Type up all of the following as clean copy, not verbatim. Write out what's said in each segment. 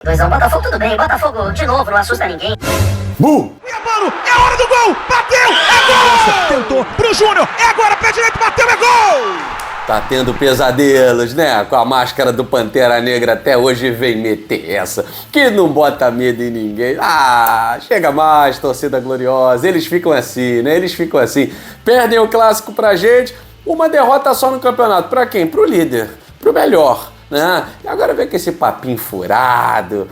2x1 Botafogo, tudo bem. Botafogo de novo, não assusta ninguém. Bu! E a bola, é a hora do gol! Bateu! É gol! Tentou pro Júnior, é agora, pé direito, bateu, é gol! Tá tendo pesadelos, né? Com a máscara do Pantera Negra até hoje vem meter essa. Que não bota medo em ninguém. Ah, chega mais, torcida gloriosa. Eles ficam assim, né? Eles ficam assim. Perdem o clássico pra gente. Uma derrota só no campeonato. Pra quem? Pro líder. Pro melhor. Né? E agora vem com esse papinho furado.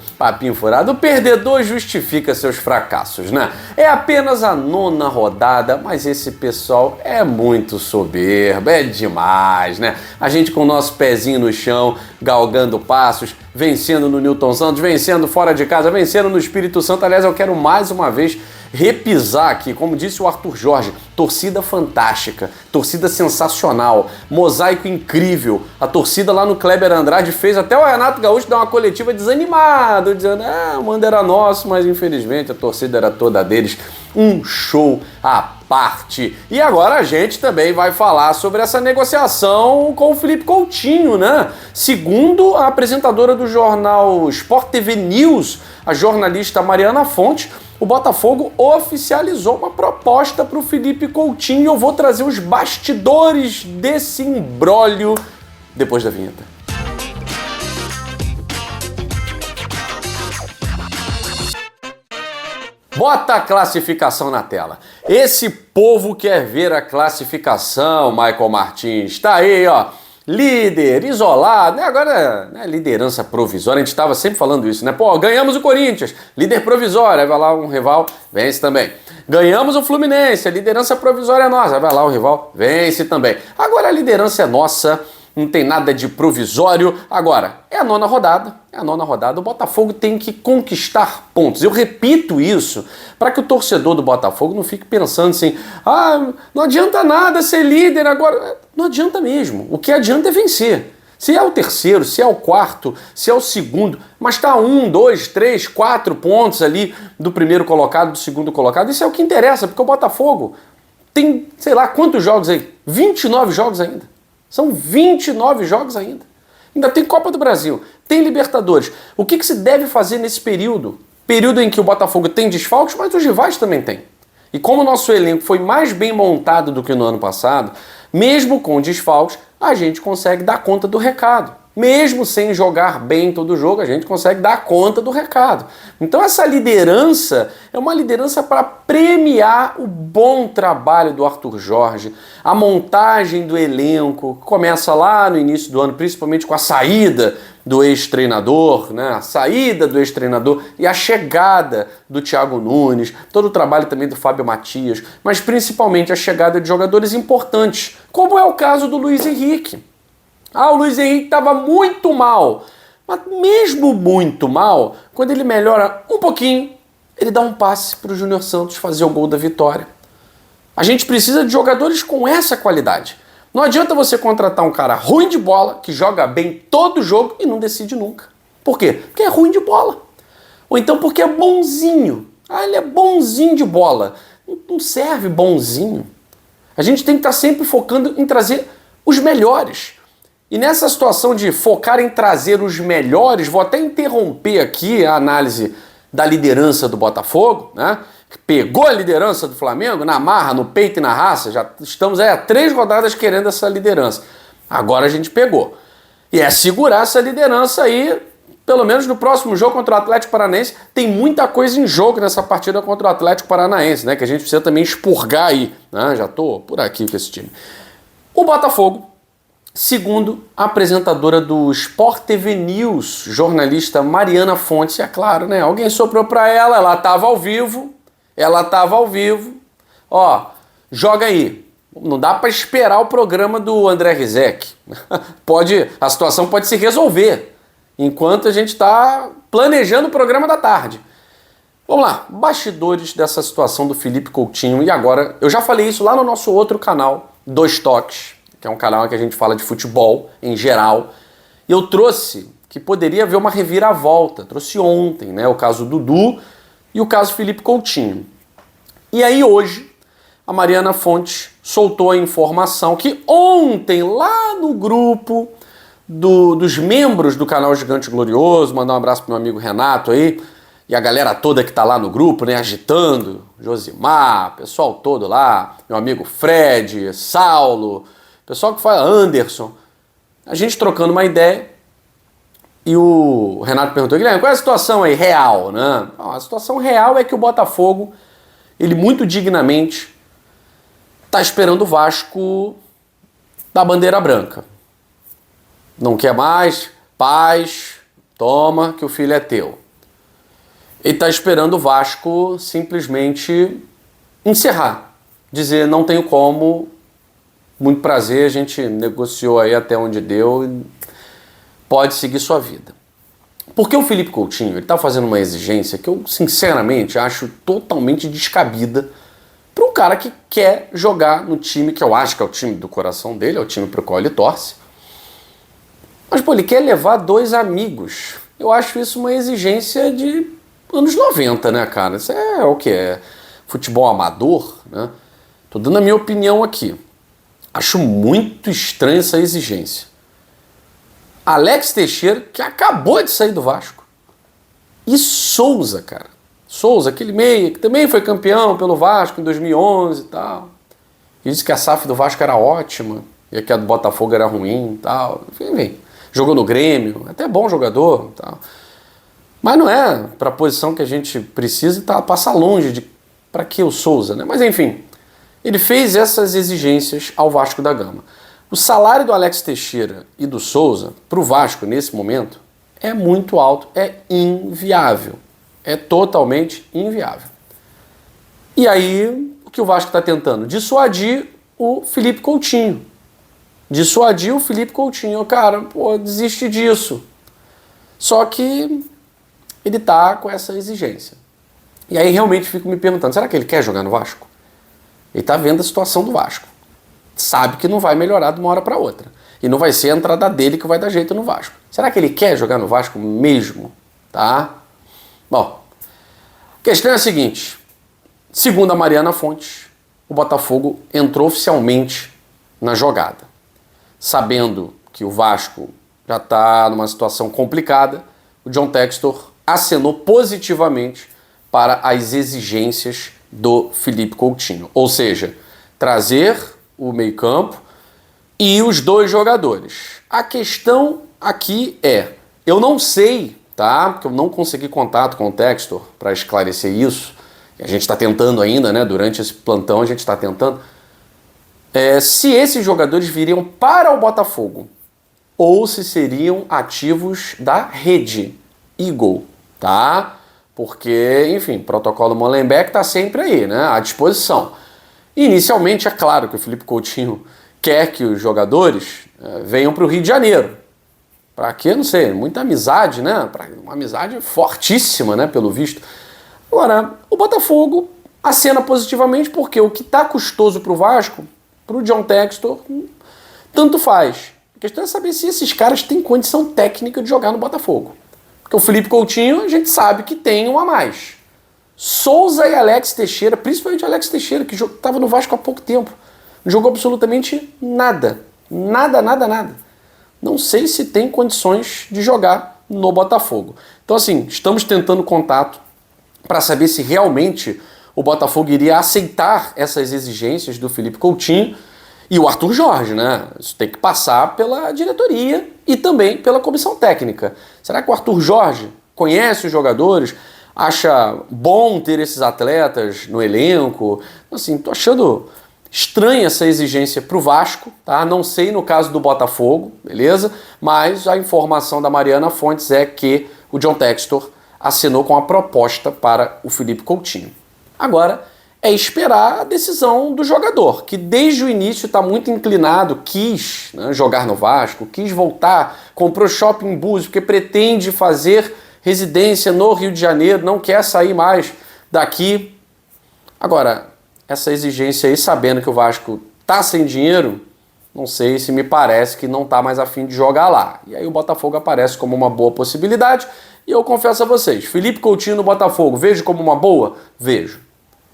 O perdedor justifica seus fracassos, né? É apenas a 9ª rodada, mas esse pessoal é muito soberbo, é demais, né? A gente com o nosso pezinho no chão, galgando passos, vencendo no Newton Santos, vencendo fora de casa, vencendo no Espírito Santo. Aliás, eu quero mais uma vez repisar aqui, como disse o Arthur Jorge, torcida fantástica, torcida sensacional, mosaico incrível. A torcida lá no Kleber Andrade fez até o Renato Gaúcho dar uma coletiva desanimado, dizendo, o mando era nosso, mas infelizmente a torcida era toda deles. Um show à parte. E agora a gente também vai falar sobre essa negociação com o Felipe Coutinho, né? Segundo a apresentadora do jornal Sport TV News, a jornalista Mariana Fontes, o Botafogo oficializou uma proposta para o Felipe Coutinho e eu vou trazer os bastidores desse imbróglio depois da vinheta. Bota a classificação na tela. Esse povo quer ver a classificação, Michael Martins. Tá aí, ó. Líder, isolado, né? Agora, né, liderança provisória, a gente estava sempre falando isso, né? Pô, ganhamos o Corinthians, líder provisório, aí vai lá um rival, vence também. Ganhamos o Fluminense, a liderança provisória é nossa, aí vai lá o rival, vence também. Agora a liderança é nossa, não tem nada de provisório. Agora, é a 9ª rodada, o Botafogo tem que conquistar pontos. Eu repito isso para que o torcedor do Botafogo não fique pensando assim, não adianta nada ser líder agora. Não adianta mesmo, o que adianta é vencer. Se é o terceiro, se é o quarto, se é o segundo, mas está 1, 2, 3, 4 pontos ali do primeiro colocado, do segundo colocado, isso é o que interessa, porque o Botafogo tem, sei lá, quantos jogos aí? 29 jogos ainda. São 29 jogos ainda. Ainda tem Copa do Brasil, tem Libertadores. O que se deve fazer nesse período? Período em que o Botafogo tem desfalques, mas os rivais também têm. E como o nosso elenco foi mais bem montado do que no ano passado, mesmo com desfalques, a gente consegue dar conta do recado. Mesmo sem jogar bem todo jogo, a gente consegue dar conta do recado. Então essa liderança é uma liderança para premiar o bom trabalho do Arthur Jorge, a montagem do elenco, que começa lá no início do ano, principalmente com a saída do ex-treinador, né? A saída do ex-treinador e a chegada do Thiago Nunes, todo o trabalho também do Fábio Matias, mas principalmente a chegada de jogadores importantes, como é o caso do Luiz Henrique. O Luiz Henrique estava muito mal, mas mesmo muito mal, quando ele melhora um pouquinho, ele dá um passe para o Júnior Santos fazer o gol da vitória. A gente precisa de jogadores com essa qualidade. Não adianta você contratar um cara ruim de bola, que joga bem todo jogo e não decide nunca. Por quê? Porque é ruim de bola. Ou então porque é bonzinho. Ele é bonzinho de bola. Não serve bonzinho. A gente tem que estar sempre focando em trazer os melhores. E nessa situação de focar em trazer os melhores, vou até interromper aqui a análise da liderança do Botafogo, né? Pegou a liderança do Flamengo na marra, no peito e na raça, já estamos há 3 rodadas querendo essa liderança. Agora a gente pegou. E é segurar essa liderança aí, pelo menos no próximo jogo contra o Atlético Paranaense. Tem muita coisa em jogo nessa partida contra o Atlético Paranaense, né? Que a gente precisa também expurgar aí, né? Já tô por aqui com esse time. O Botafogo, segundo a apresentadora do Sport TV News, jornalista Mariana Fontes, é claro, né? Alguém soprou para ela estava ao vivo. Ó, joga aí. Não dá para esperar o programa do André Rizek. A situação pode se resolver enquanto a gente está planejando o programa da tarde. Vamos lá, bastidores dessa situação do Felipe Coutinho. E agora, eu já falei isso lá no nosso outro canal, Dois Toques, que é um canal que a gente fala de futebol em geral. E eu trouxe que poderia haver uma reviravolta. Trouxe ontem, né, o caso Dudu e o caso Felipe Coutinho. E aí hoje, a Mariana Fontes soltou a informação que ontem, lá no grupo dos membros do canal Gigante Glorioso, mandar um abraço pro meu amigo Renato aí, e a galera toda que tá lá no grupo, né, agitando, Josimar, pessoal todo lá, meu amigo Fred, Saulo, pessoal que fala, Anderson, a gente trocando uma ideia, e o Renato perguntou, Guilherme, qual é a situação aí real, né? A situação real é que o Botafogo, ele muito dignamente tá esperando o Vasco da bandeira branca. Não quer mais, paz, toma que o filho é teu. Ele está esperando o Vasco simplesmente encerrar. Dizer, não tenho como, muito prazer, a gente negociou aí até onde deu, pode seguir sua vida. Porque o Felipe Coutinho, ele está fazendo uma exigência que eu, sinceramente, acho totalmente descabida para um cara que quer jogar no time que eu acho que é o time do coração dele, é o time para o qual ele torce. Mas, pô, ele quer levar 2 amigos. Eu acho isso uma exigência de anos 90, né, cara? Isso é o que? É futebol amador, né? Tô dando a minha opinião aqui. Acho muito estranha essa exigência. Alex Teixeira, que acabou de sair do Vasco. E Souza, cara. Souza, aquele meia, que também foi campeão pelo Vasco em 2011 e tal. E disse que a SAF do Vasco era ótima, e que a do Botafogo era ruim e tal. Enfim, jogou no Grêmio, até bom jogador e tal. Mas não é para a posição que a gente precisa, tá, passa longe de para que o Souza, né? Mas enfim, ele fez essas exigências ao Vasco da Gama. O salário do Alex Teixeira e do Souza para o Vasco nesse momento é muito alto, é inviável. É totalmente inviável. E aí, o que o Vasco está tentando? Dissuadir o Felipe Coutinho. Dissuadir o Felipe Coutinho. Cara, pô, desiste disso. Só que ele tá com essa exigência. E aí realmente fico me perguntando, será que ele quer jogar no Vasco? Ele tá vendo a situação do Vasco. Sabe que não vai melhorar de uma hora para outra. E não vai ser a entrada dele que vai dar jeito no Vasco. Será que ele quer jogar no Vasco mesmo? Tá? Bom, a questão é a seguinte. Segundo a Mariana Fontes, o Botafogo entrou oficialmente na jogada. Sabendo que o Vasco já está numa situação complicada, o John Textor acenou positivamente para as exigências do Felipe Coutinho. Ou seja, trazer o meio-campo e os 2 jogadores. A questão aqui é, eu não sei, tá? Porque eu não consegui contato com o Textor para esclarecer isso. A gente está tentando ainda, né? Durante esse plantão a gente está tentando. Se esses jogadores viriam para o Botafogo ou se seriam ativos da rede Eagle, tá? Porque, enfim, protocolo Molenbeek está sempre aí, né? À disposição. Inicialmente, é claro que o Felipe Coutinho quer que os jogadores venham para o Rio de Janeiro. Para quê? Não sei, muita amizade, né? Uma amizade fortíssima, né? Pelo visto. Agora, o Botafogo acena positivamente porque o que está custoso para o Vasco, para o John Textor, tanto faz. A questão é saber se esses caras têm condição técnica de jogar no Botafogo. Porque o Felipe Coutinho, a gente sabe que tem um a mais. Souza e Alex Teixeira, principalmente Alex Teixeira, que estava no Vasco há pouco tempo, não jogou absolutamente nada. Nada. Não sei se tem condições de jogar no Botafogo. Então, assim, estamos tentando contato para saber se realmente o Botafogo iria aceitar essas exigências do Felipe Coutinho e o Arthur Jorge, né? Isso tem que passar pela diretoria e também pela comissão técnica. Será que o Arthur Jorge conhece os jogadores? Acha bom ter esses atletas no elenco? Assim, tô achando estranha essa exigência para o Vasco, tá? Não sei no caso do Botafogo, beleza? Mas a informação da Mariana Fontes é que o John Textor assinou com a proposta para o Felipe Coutinho. Agora é esperar a decisão do jogador, que desde o início está muito inclinado, quis, né, jogar no Vasco, quis voltar, comprou shopping Búzios, porque pretende fazer residência no Rio de Janeiro, não quer sair mais daqui. Agora, essa exigência aí, sabendo que o Vasco tá sem dinheiro, não sei se me parece que não tá mais a fim de jogar lá. E aí o Botafogo aparece como uma boa possibilidade. E eu confesso a vocês, Felipe Coutinho no Botafogo, vejo como uma boa? Vejo.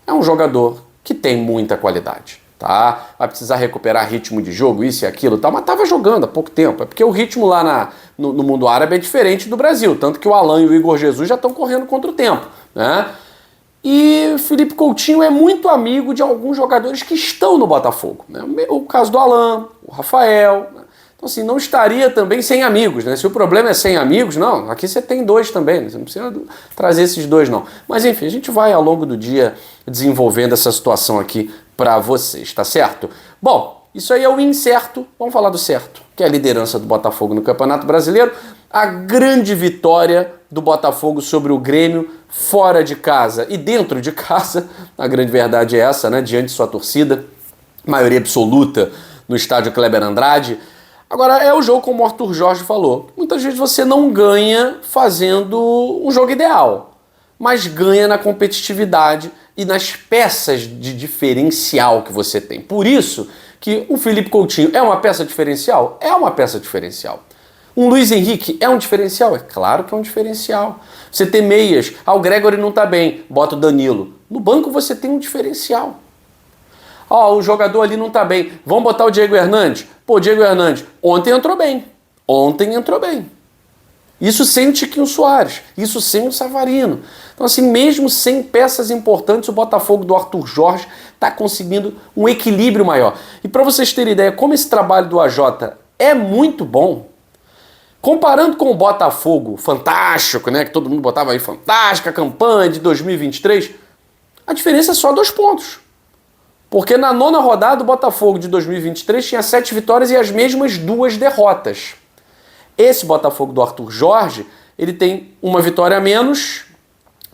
É um jogador que tem muita qualidade. tá? Vai precisar recuperar ritmo de jogo, isso e aquilo, tá? Mas tava jogando há pouco tempo. É porque o ritmo lá no mundo árabe é diferente do Brasil, tanto que o Alan e o Igor Jesus já estão correndo contra o tempo, né? E Felipe Coutinho é muito amigo de alguns jogadores que estão no Botafogo, né? O caso do Alan, o Rafael, né? Então assim, não estaria também sem amigos, né? Se o problema é sem amigos, não, aqui você tem dois também, né? Você não precisa trazer esses dois não. Mas enfim, a gente vai ao longo do dia desenvolvendo essa situação aqui para vocês, tá certo? Bom, isso aí é o incerto, vamos falar do certo, que é a liderança do Botafogo no Campeonato Brasileiro, a grande vitória do Botafogo sobre o Grêmio fora de casa e dentro de casa, a grande verdade é essa, né? Diante de sua torcida, maioria absoluta no estádio Kleber Andrade. Agora, é o jogo como o Arthur Jorge falou, muitas vezes você não ganha fazendo um jogo ideal, mas ganha na competitividade e nas peças de diferencial que você tem. Por isso que o Felipe Coutinho é uma peça diferencial? É uma peça diferencial. Um Luiz Henrique é um diferencial? É claro que é um diferencial. Você tem meias, o Gregory não tá bem, bota o Danilo. No banco você tem um diferencial. O jogador ali não tá bem, vamos botar o Diego Hernandes? Pô, Diego Hernandes, ontem entrou bem. Isso sem o Tiquinho Soares, isso sem o Savarino. Então assim, mesmo sem peças importantes, o Botafogo do Arthur Jorge está conseguindo um equilíbrio maior. E para vocês terem ideia, como esse trabalho do AJ é muito bom, comparando com o Botafogo fantástico, né, que todo mundo botava aí, fantástica campanha de 2023, a diferença é só 2 pontos. Porque na 9ª rodada o Botafogo de 2023 tinha 7 vitórias e as mesmas 2 derrotas. Esse Botafogo do Arthur Jorge, ele tem uma vitória a menos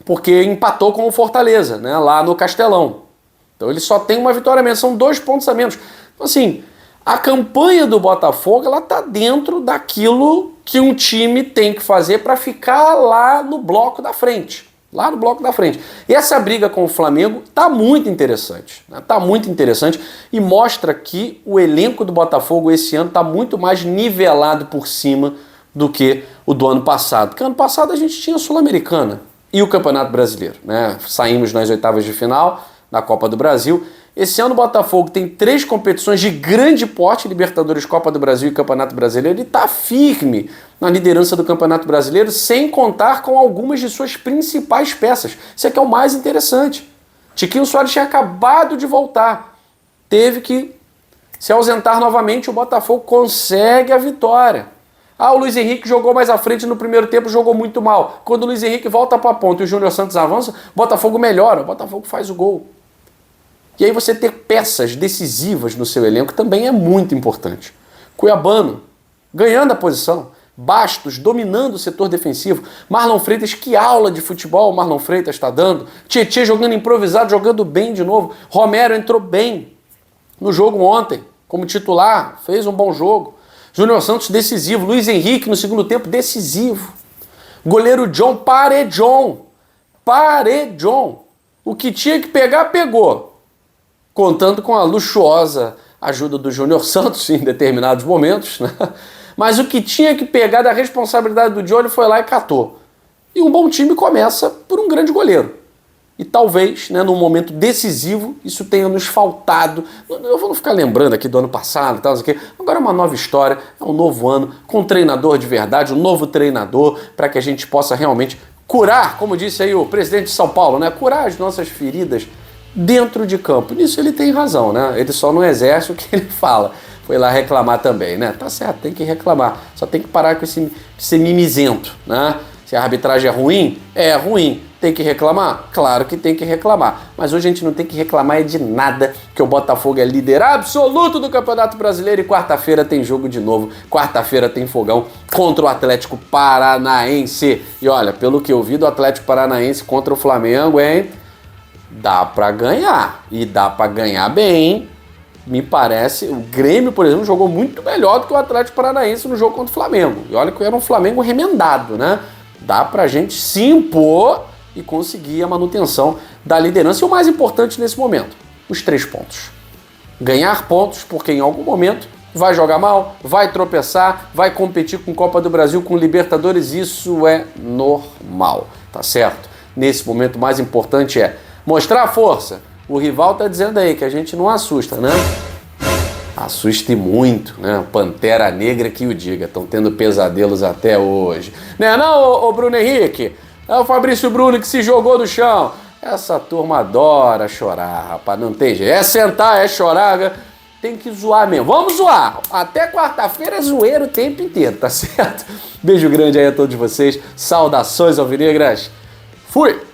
porque empatou com o Fortaleza, né, lá no Castelão. Então ele só tem uma vitória a menos, são 2 pontos a menos. Então assim, a campanha do Botafogo, ela tá dentro daquilo que um time tem que fazer para ficar lá no bloco da frente. E essa briga com o Flamengo tá muito interessante, né? Tá muito interessante e mostra que o elenco do Botafogo esse ano tá muito mais nivelado por cima do que o do ano passado. Porque ano passado a gente tinha a Sul-Americana e o Campeonato Brasileiro, né? Saímos nas oitavas de final da Copa do Brasil. Esse ano o Botafogo tem 3 competições de grande porte, Libertadores, Copa do Brasil e Campeonato Brasileiro, e está firme na liderança do Campeonato Brasileiro, sem contar com algumas de suas principais peças. Isso aqui é o mais interessante. Tiquinho Soares tinha acabado de voltar. Teve que se ausentar novamente, o Botafogo consegue a vitória. O Luiz Henrique jogou mais à frente no primeiro tempo, jogou muito mal. Quando o Luiz Henrique volta para a ponta e o Júnior Santos avança, o Botafogo melhora, o Botafogo faz o gol. E aí você ter peças decisivas no seu elenco também é muito importante. Cuiabano ganhando a posição, Bastos dominando o setor defensivo, Marlon Freitas, que aula de futebol o Marlon Freitas está dando, Tietê jogando improvisado, jogando bem de novo, Romero entrou bem no jogo ontem, como titular, fez um bom jogo, Júnior Santos decisivo, Luiz Henrique no segundo tempo decisivo, goleiro John, Paredjon, o que tinha que pegar, pegou, contando com a luxuosa ajuda do Júnior Santos em determinados momentos, né? Mas o que tinha que pegar da responsabilidade do Johnny foi lá e catou. E um bom time começa por um grande goleiro. E talvez, né, num momento decisivo, isso tenha nos faltado. Eu vou ficar lembrando aqui do ano passado e tal, isso aqui. Agora é uma nova história, é um novo ano, com um treinador de verdade, um novo treinador, para que a gente possa realmente curar, como disse aí o presidente de São Paulo, né, curar as nossas feridas dentro de campo. Nisso ele tem razão, né? Ele só não exerce o que ele fala. Foi lá reclamar também, né? Tá certo, tem que reclamar. Só tem que parar com esse mimizento, né? Se a arbitragem é ruim, é ruim. Tem que reclamar? Claro que tem que reclamar. Mas hoje a gente não tem que reclamar de nada, porque o Botafogo é líder absoluto do Campeonato Brasileiro e quarta-feira tem jogo de novo. Quarta-feira tem fogão contra o Atlético Paranaense. E olha, pelo que eu vi do Atlético Paranaense contra o Flamengo, hein? Dá pra ganhar, e dá pra ganhar bem, me parece. O Grêmio, por exemplo, jogou muito melhor do que o Atlético Paranaense no jogo contra o Flamengo. E olha que era um Flamengo remendado, né? Dá pra gente se impor e conseguir a manutenção da liderança. E o mais importante nesse momento, os 3 pontos. Ganhar pontos, porque em algum momento vai jogar mal, vai tropeçar, vai competir com Copa do Brasil, com Libertadores, isso é normal, tá certo? Nesse momento, o mais importante é mostrar força, O rival tá dizendo aí que a gente não assusta, né? Assuste muito, né? Pantera Negra que o diga. Estão tendo pesadelos até hoje. Né não, ô Bruno Henrique? É o Fabrício Bruno que se jogou do chão. Essa turma adora chorar, rapaz. Não tem jeito. É sentar, é chorar, né? Tem que zoar mesmo. Vamos zoar. Até quarta-feira é zoeiro o tempo inteiro, tá certo? Beijo grande aí a todos vocês. Saudações alvinegras. Fui!